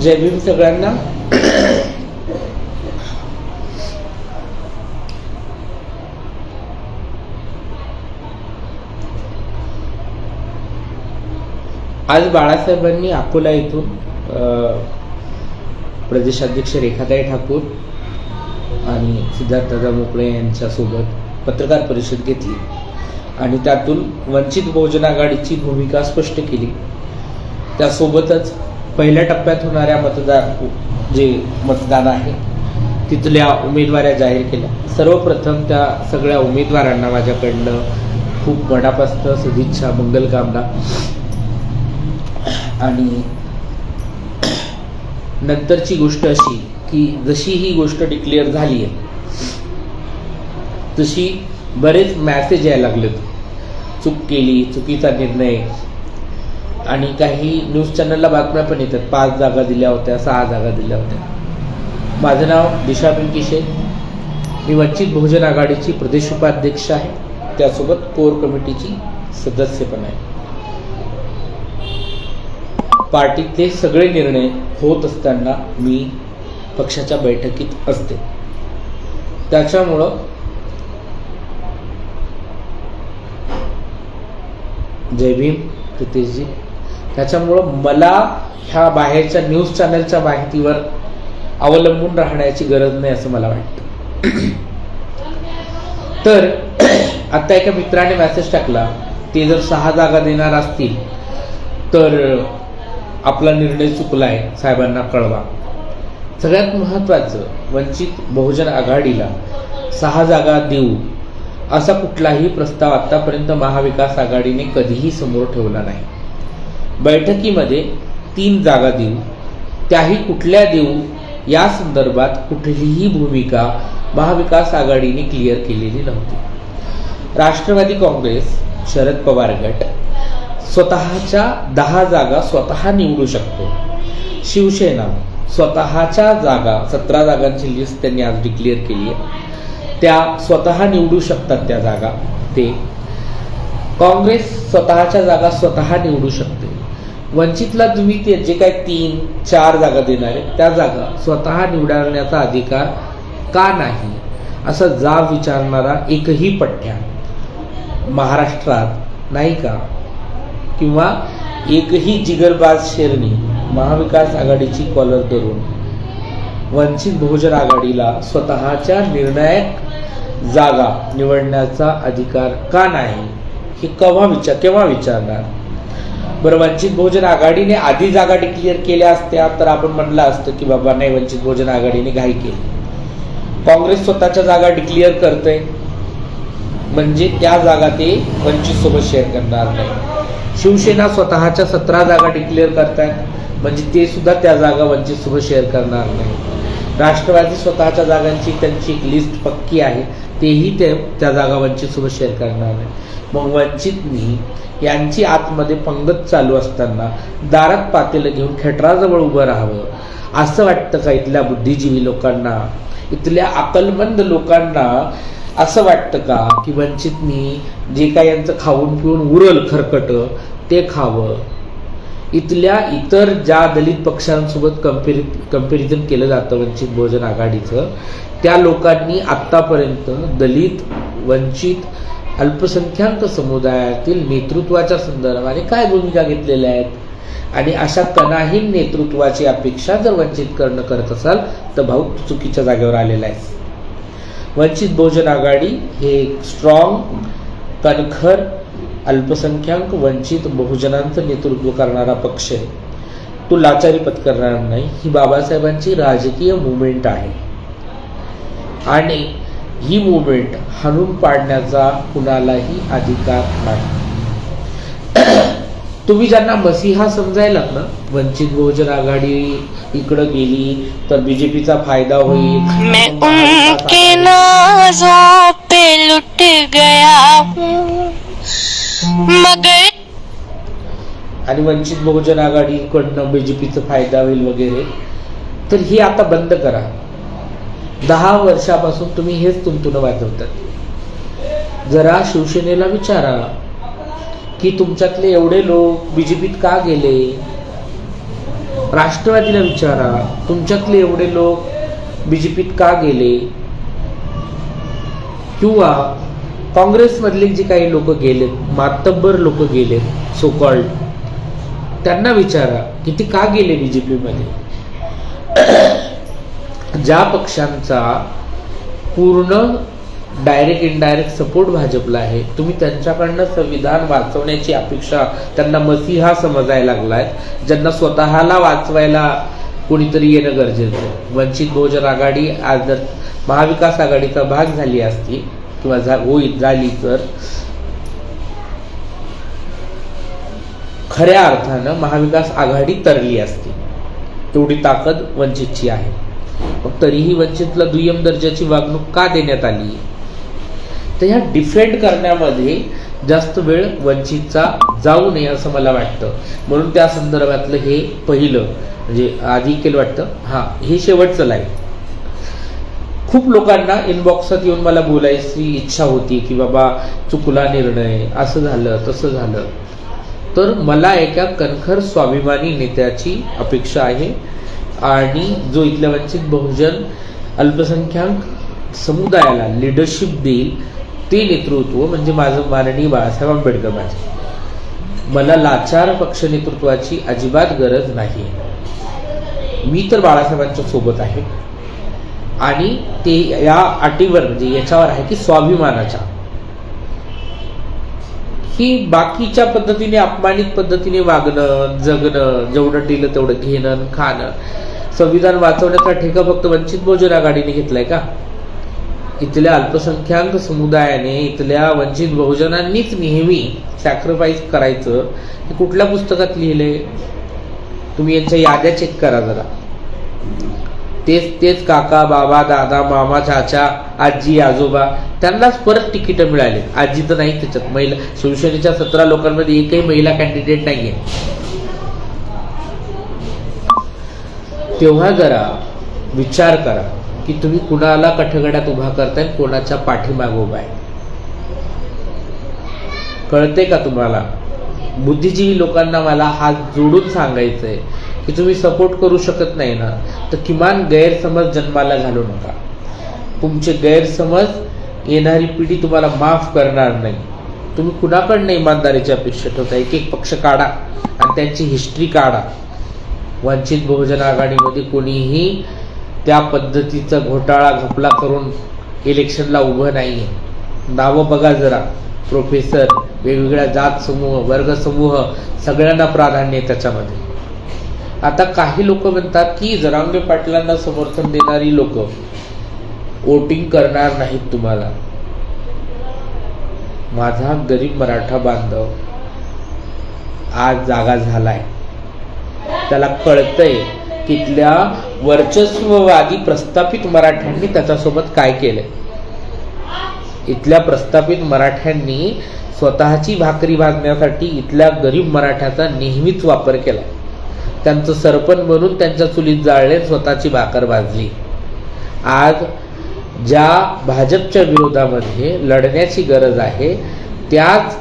जय भीम सगळ्यांना. आज बाळासाहेबांनी अकोला येथून प्रदेशाध्यक्ष रेखाताई ठाकूर आणि सिद्धार्थदादा मोकळे यांच्यासोबत पत्रकार परिषद घेतली आणि त्यातून वंचित बहुजन आघाडीची भूमिका स्पष्ट केली. त्यासोबतच पहिल्या टप्प्यात होणाऱ्या मतदान आहे तिथल्या उमेदवाऱ्या जाहीर केल्या. सर्वप्रथम त्या सगळ्या उमेदवारांना माझ्याकडनं खूप मनापासून सदिच्छा, मंगलकामना. आणि नंतरची गोष्ट अशी की जशी ही गोष्ट डिक्लेअर झाली आहे तशी बरेच मॅसेज यायला लागलेत. चूक केली, चुकीचा निर्णय, आणि काही न्यूज चॅनलला बातम्या पण येतात 5 जागा दिल्या होत्या, 6 जागा दिल्या होत्या. माझं नाव दिशा पिंकीशे. मी वंचित बहुजन आघाडीची प्रदेश उपाध्यक्ष आहे, त्यासोबत कोर कमिटीची सदस्य पण आहे. पार्टीतले सगळे निर्णय होत असताना मी पक्षाच्या बैठकीत असते. त्याच्यामुळं जय भीम प्रितेशजी. त्याच्यामुळं मला ह्या बाहेरच्या न्यूज चॅनलच्या माहितीवर अवलंबून राहण्याची गरज नाही असं मला वाटतं. तर आता एका मित्राने मेसेज टाकला, ते जर 6 जागा देणार असतील तर आपला निर्णय चुकला आहे, साहेबांना कळवा. सगळ्यात महत्त्वाचं, वंचित बहुजन आघाडीला 6 जागा देऊ असा कुठलाही प्रस्ताव आतापर्यंत महाविकास आघाडीने कधीही समोर ठेवला नाही. बैठकीमध्ये 3 जागा देऊ, त्याही कुठल्या देऊ या संदर्भात कुठलीही भूमिका महाविकास आघाडीने क्लिअर केलेली नव्हती. राष्ट्रवादी काँग्रेस, शरद पवार गट स्वतःच्या 10 जागा स्वतः निवडू शकतो. शिवसेना स्वतःच्या जागा 17 जागांची लिस्ट त्यांनी आज डिक्लेअर केली आहे, त्या स्वतः निवडू शकतात त्या जागा. ते काँग्रेस स्वतःच्या जागा स्वतः निवडू शकते. वंचितला तुम्ही ते जे काही 3-4 जागा देणार आहे त्या जागा स्वतः निवडण्याचा अधिकार का नाही असा जाब विचारणारा एकही पठ्या महाराष्ट्रात नाही का, किंवा एकही जिगरबाज शेरणी महाविकास आघाडीची कॉलर धरून वंचित बहुजन आघाडीला स्वतःच्या निर्णायक जागा निवडण्याचा अधिकार का नाही हे केव्हा विचारणार? बरं, वंचित बहुजन आघाडीने आधी जागा डिक्लेअर केल्या असत्या तर आपण म्हणलं असतं की बाबा नाही, वंचित बहुजन आघाडीने घाई केली. काँग्रेस स्वतःच्या जागा डिक्लेअर करतंय म्हणजे त्या जागा ते वंचित सोबत शेअर करणार नाही. शिवसेना स्वतःच्या 17 जागा डिक्लेअर करतात म्हणजे ते सुद्धा त्या जागा वंचित सोबत शेअर करणार नाही. राष्ट्रवादी स्वतःच्या जागांची त्यांची एक लिस्ट पक्की आहे, तेही त्या जागा वंचित सोबत शेअर करणार नाही. मग वंचितनी यांची आतमध्ये पंगत चालू असताना दारात पातेलं घेऊन खेटराजवळ उभं राहावं असं वाटतं का इथल्या बुद्धिजीवी लोकांना, इथल्या अकलमंद लोकांना? असं वाटतं का की वंचितनी जे काही यांचं खाऊन पिऊन उरल खरकट ते खावं? इथल्या इतर ज्या दलित पक्षांसोबत कंपॅरिझन केलं जातं वंचित बहुजन आघाडीचं, त्या लोकांनी आत्तापर्यंत दलित, वंचित, अल्पसंख्याक समुदायातील नेतृत्वाच्या संदर्भाने काय भूमिका घेतलेल्या आहेत? आणि अशा कणाहीन नेतृत्वाची अपेक्षा जर वंचितकडनं करत असाल तर भाऊ चुकीच्या जागेवर आलेला आहे. वंचित बहुजन आघाडी हे स्ट्रॉंग, कणखर, अल्पसंख्याक वंचित बहुजनांचं नेतृत्व करणारा पक्ष आहे. तो लाचारी पत्करणार नाही. ही बाबासाहेबांची राजकीय मुवमेंट आहे आणि ही मुवमेंट हाणून पाडण्याचा कुणालाही अधिकार नाही. तुम्ही ज्यांना मसीहा समजायलात ना, वंचित बहुजन आघाडी इकडं गेली तर बीजेपीचा फायदा होईल, आणि वंचित बहुजन आघाडीकडनं बीजेपीचा फायदा होईल वगैरे, तर ही आता बंद करा. 10 वर्षापासून तुम्ही हेच तुंतुन वाजवतात. जरा शिवसेनेला विचारा की तुमच्यातले एवढे लोक बीजेपीत का गेले? राष्ट्रवादीला विचारा, तुमच्यातले एवढे लोक बीजेपीत का गेले, किंवा काँग्रेसमधले जे काही लोक गेलेत, मातब्बर लोक गेलेत सो कॉल्ड, त्यांना विचारा की ते का गेले बीजेपीमध्ये. ज्या पक्षांचा पूर्ण डायरेक्ट इनडायरेक्ट सपोर्ट भाजपला आहे, तुम्ही त्यांच्याकडनं संविधान वाचवण्याची अपेक्षा, त्यांना मसीहा समजायला लागलाय, ज्यांना स्वतःला वाचवायला कोणीतरी येणं गरजेचं आहे. वंचित बहुजन आघाडी आज जर महाविकास आघाडीचा भाग झाली असती किंवा झाली तर खऱ्या अर्थानं महाविकास आघाडी तरली असती. तेवढी ताकद वंचितची आहे. मग तरीही वंचितला दुय्यम दर्जाची वागणूक का देण्यात आली, तर ह्या डिफेंड करण्यामध्ये जास्त वेळ वंचितचा जाऊ नये असं मला वाटतं. म्हणून त्या संदर्भातलं हे पहिलं, म्हणजे आधी केलं वाटतं, हे शेवटचं लाईव्ह. खूप लोकांना इनबॉक्सात येऊन मला बोलायची इच्छा होती की बाबा चुकला निर्णय, असं झालं तसं झालं. तर मला एका कणखर स्वाभिमानी नेत्याची अपेक्षा आहे, आणि जो इथल्या वंचित बहुजन अल्पसंख्याक समुदायाला लिडरशिप देईल ते नेतृत्व म्हणजे माझं माननीय बाळासाहेब आंबेडकर. मला लाचार पक्ष नेतृत्वाची अजिबात गरज नाही. मी तर बाळासाहेबांच्या सोबत आहे, आणि ते या अटीवर, म्हणजे याच्यावर आहे की स्वाभिमानाच्या, ही बाकीच्या पद्धतीने अपमानित पद्धतीने वागणं, जगणं, जेवढं दिलं तेवढं घेणं खाणं. संविधान वाचवण्याचा ठेका फक्त वंचित बहुजन आघाडीने घेतलाय का? इथल्या अल्पसंख्याक समुदायाने, इथल्या वंचित बहुजनांनीच नेहमी सॅक्रिफाईस करायचं हे कुठल्या पुस्तकात लिहिलंय? तुम्ही यांच्या याद्या चेक करा जरा. तेच काका, बाबा, दादा, मामा, चाचा, आजी, आजोबा, त्यांनाच परत तिकीटं मिळाले. आजी तर नाही त्याच्यात. महिला शिवसेनेच्या 17 लोकांमध्ये एकही महिला कॅन्डिडेट नाहीये. तेव्हा जरा विचार करा की तुम्ही कुणाला कठगड्यात उभा करताय, कोणाच्या पाठीमागे उभा आहे. कळते का तुम्हाला? बुद्धिजीवी लोकांना मला हात जोडून सांगायचंय की तुम्ही सपोर्ट करू शकत नाही ना, तर किमान गैरसमज जन्माला घालू नका. तुमचे गैरसमज येणारी पिढी तुम्हाला माफ करणार नाही. तुम्ही कुणाकडनं इमानदारीची अपेक्षा ठेवता? एक एक पक्ष काढा आणि त्यांची हिस्ट्री काढा. वंचित बहुजन आघाडीमध्ये कोणीही त्या पद्धतीचा घोटाळा घपला करून इलेक्शनला उभं नाहीये. नावं बघा जरा. प्रोफेसर, वेगवेगळ्या जात समूह, वर्ग समूह, सगळ्यांना प्राधान्य आहे त्याच्यामध्ये. आता काही लोक म्हणतात की जरांगे पाटलांना समर्थन देणारी लोक वोटिंग करणार नाहीत तुम्हाला. माझा गरीब मराठा बांधव आज जागा झालाय. त्याला कळतंय तिथल्या वर्चस्ववादी प्रस्थापित मराठ्यांनी त्याच्यासोबत काय केलंय. इथल्या प्रस्थापित मराठ्यांनी स्वतःची भाकरी भाजण्यासाठी इथल्या गरीब मराठ्याचा नेहमीच वापर केला. त्यांचं सरपण म्हणून त्यांच्या चुलीत जाळले, स्वतःची भाकर भाजली. आज ज्या भाजपच्या विरोधामध्ये लढण्याची गरज आहे त्याच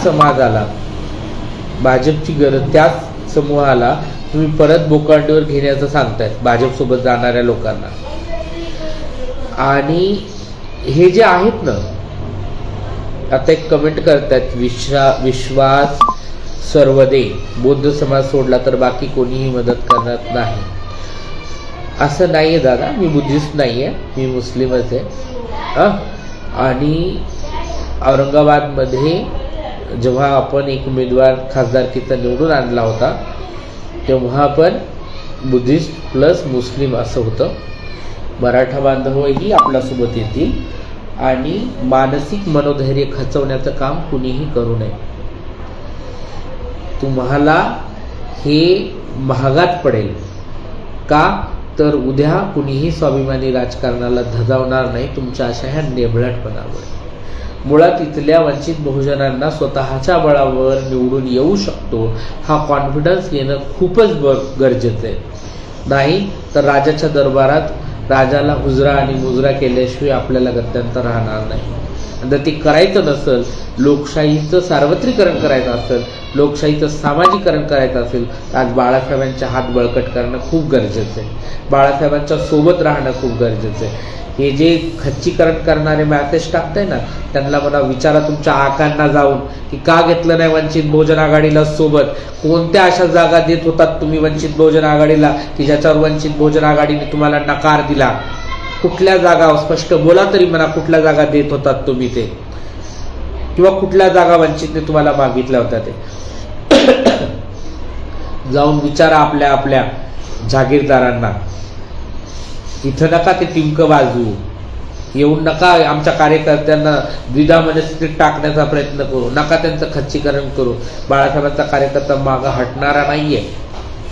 समाजाला, भाजपची गरज त्याच समूहाला तुम्ही परत बोकांडीवर घेण्याचं सांगतायत भाजपसोबत जाणाऱ्या लोकांना. आणि हे जे आहेत ना, आता एक कमेंट करतात, विश्वास सर्वदे, बौद्ध समाज सोडला तर बाकी कोणीही मदत करणार नाही. असं नाहीये दादा, मी बुद्धिस्ट नाहीये, मी मुस्लिमच आहे. आणि औरंगाबादमध्ये जेव्हा आपण एक उमेदवार खासदारकीचा निवडून आणला होता तेव्हा पण बुद्धिस्ट प्लस मुस्लिम असं होतं. मराठा बांधवही आपल्यासोबत येतील, आणि मानसिक मनोधैर्य खचवण्याचं काम कुणीही करू नये. तुम्हाला हे महागात पडेल का? तर उद्या कुणीही स्वाभिमानी राजकारणाला धजावणार नाही तुमच्या अशा ह्या नेभळटपणावर. मुळात इथल्या वंचित बहुजनांना स्वतःच्या बळावर निवडून येऊ शकतो हा कॉन्फिडन्स येणं खूपच गरजेचं आहे. नाही तर राजाच्या दरबारात राजाला हुजरा आणि मुजरा केल्याशिवाय आपल्याला गत्यंतर राहणार नाही. आणि जर ते करायचं नसेल, लोकशाहीचं सार्वत्रिकरण करायचं असेल, लोकशाहीचं सामाजिकरण करायचं असेल, तर आज बाळासाहेबांच्या हात बळकट करणं खूप गरजेचं आहे. बाळासाहेबांच्या सोबत राहणं खूप गरजेचं आहे. हे जे खच्चीकरण करणारे मॅसेज टाकताय ना, त्यांना मला विचारा तुमच्या आकांना जाऊन की का घेतलं नाही वंचित बहुजन आघाडीला सोबत. कोणत्या अशा जागा देत होतात तुम्ही वंचित बहुजन आघाडीला की ज्याच्यावर वंचित बहुजन आघाडीने तुम्हाला नकार दिला? कुठल्या जागा स्पष्ट बोला तरी म्हणा, कुठल्या जागा देत होतात तुम्ही ते, किंवा कुठल्या जागा वंचितने तुम्हाला मागितल्या होत्या ते. जाऊन विचारा आपल्या आपल्या जागीरदारांना. इथं नका ते टिमकं बाजू येऊन, नका आमच्या कार्यकर्त्यांना द्विधा मनस्थितीत टाकण्याचा प्रयत्न करू, नका त्यांचं खच्चीकरण करू. बाळासाहेबांचा कार्यकर्ता मागं हटणारा नाहीये,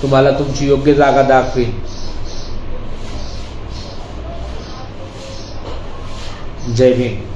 तुम्हाला तुमची योग्य जागा दाखवेल. जय हिंद.